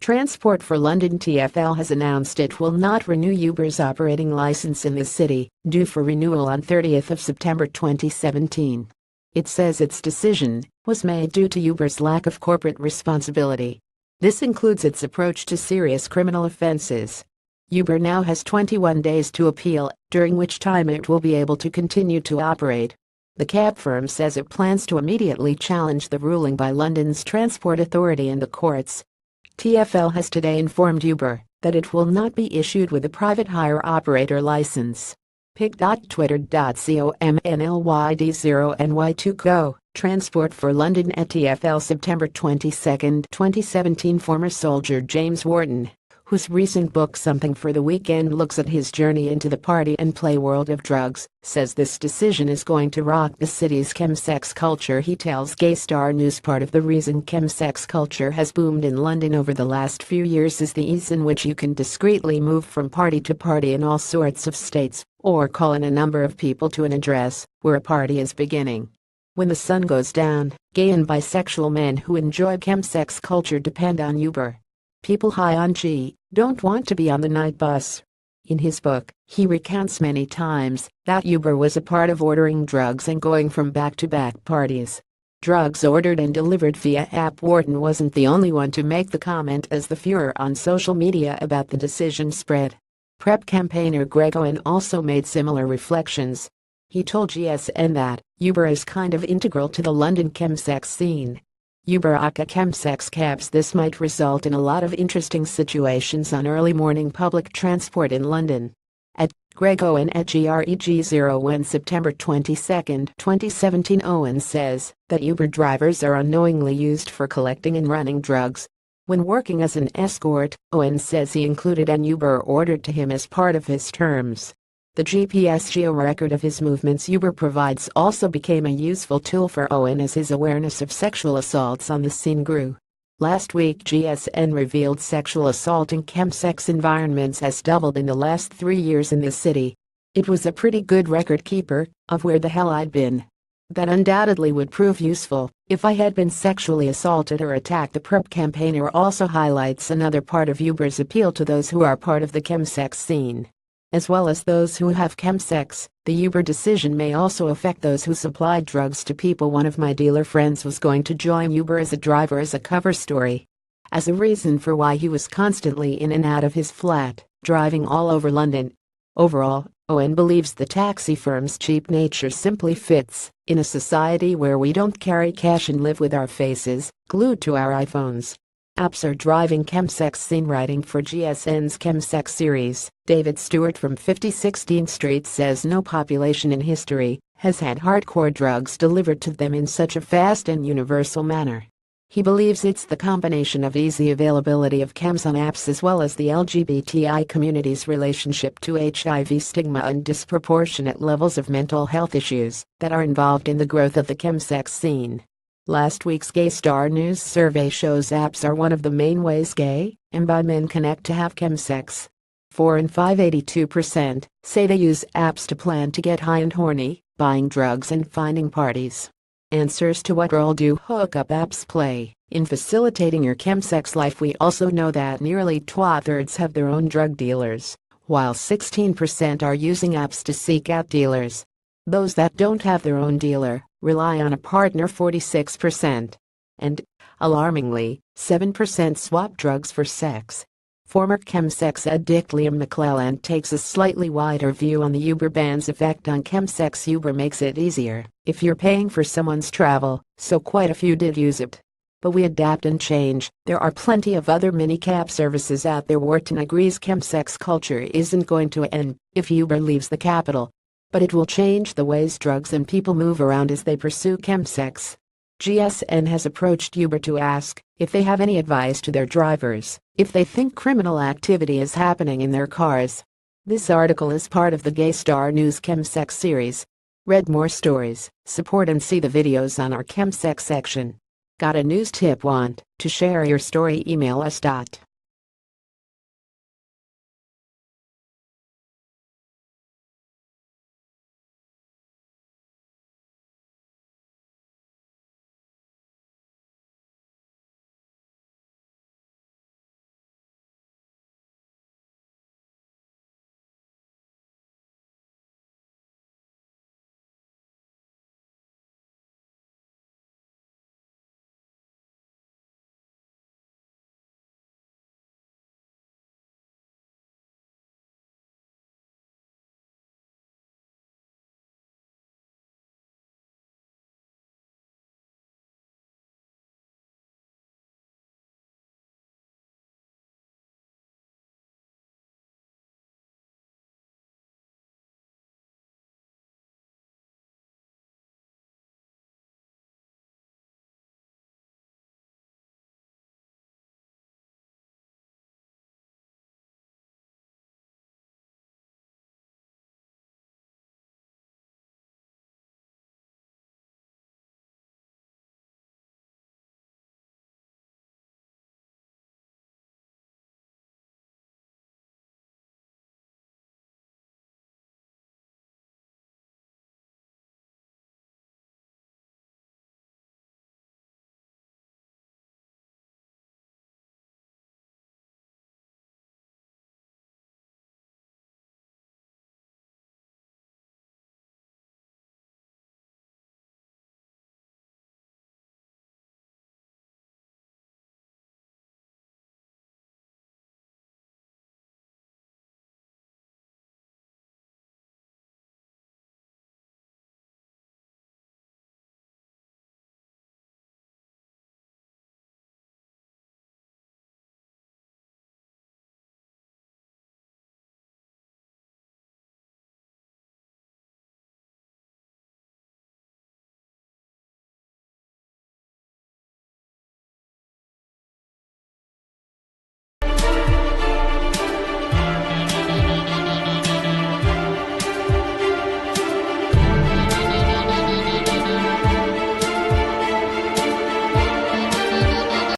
Transport for London TfL has announced it will not renew Uber's operating license in the city, due for renewal on 30th of September 2017. It says its decision was made due to Uber's lack of corporate responsibility. This includes its approach to serious criminal offenses. Uber now has 21 days to appeal, during which time it will be able to continue to operate. The cab firm says it plans to immediately challenge the ruling by London's Transport Authority in the courts. TfL has today informed Uber that it will not be issued with a private hire operator license. pic.twitter.com/NLYD0NY2go, Transport for London at TfL September 22, 2017. Former soldier James Wharton, whose recent book Something for the Weekend looks at his journey into the party and play world of drugs, says this decision is going to rock the city's chemsex culture. He tells Gay Star News part of the reason chemsex culture has boomed in London over the last few years is the ease in which you can discreetly move from party to party in all sorts of states, or call in a number of people to an address where a party is beginning. When the sun goes down, gay and bisexual men who enjoy chemsex culture depend on Uber. People high on G don't want to be on the night bus. In his book, he recounts many times that Uber was a part of ordering drugs and going from back-to-back parties. Drugs ordered and delivered via app. Wharton wasn't the only one to make the comment as the furor on social media about the decision spread. PrEP campaigner Greg Owen also made similar reflections. He told GSN that Uber is kind of integral to the London chemsex scene. Uber aka chemsex cabs. This might result in a lot of interesting situations on early morning public transport in London. At Greg Owen at GREG01 September 22, 2017. Owen says that Uber drivers are unknowingly used for collecting and running drugs. When working as an escort, Owen says he included an Uber ordered to him as part of his terms. The GPS geo-record of his movements Uber provides also became a useful tool for Owen as his awareness of sexual assaults on the scene grew. Last week GSN revealed sexual assault in chemsex environments has doubled in the last 3 years in the city. It was a pretty good record keeper of where the hell I'd been. That undoubtedly would prove useful if I had been sexually assaulted or attacked. The PrEP campaigner also highlights another part of Uber's appeal to those who are part of the chemsex scene. As well as those who have chemsex, the Uber decision may also affect those who supply drugs to people. One of my dealer friends was going to join Uber as a driver as a cover story. As a reason for why he was constantly in and out of his flat, driving all over London. Overall, Owen believes the taxi firm's cheap nature simply fits in a society where we don't carry cash and live with our faces glued to our iPhones. Apps are driving chemsex scene. Writing for GSN's Chemsex series, David Stewart from 5016 Street says no population in history has had hardcore drugs delivered to them in such a fast and universal manner. He believes it's the combination of easy availability of chems on apps as well as the LGBTI community's relationship to HIV stigma and disproportionate levels of mental health issues that are involved in the growth of the chemsex scene. Last week's Gay Star News survey shows apps are one of the main ways gay and bi men connect to have chemsex. 4 and 5 82% say they use apps to plan to get high and horny, buying drugs and finding parties. Answers to what role do hookup apps play in facilitating your chemsex life? We also know that nearly 2/3 have their own drug dealers, while 16% are using apps to seek out dealers. Those that don't have their own dealer rely on a partner 46%. And, alarmingly, 7% swap drugs for sex. Former chemsex addict Liam McClelland takes a slightly wider view on the Uber ban's effect on chemsex. Uber makes it easier if you're paying for someone's travel, so quite a few did use it. But we adapt and change. There are plenty of other mini-cab services out there. Wharton agrees chemsex culture isn't going to end if Uber leaves the capital. But it will change the ways drugs and people move around as they pursue chemsex. GSN has approached Uber to ask if they have any advice to their drivers if they think criminal activity is happening in their cars. This article is part of the Gay Star News Chemsex series. Read more stories, support and see the videos on our Chemsex section. Got a news tip? Want to share your story? Email us.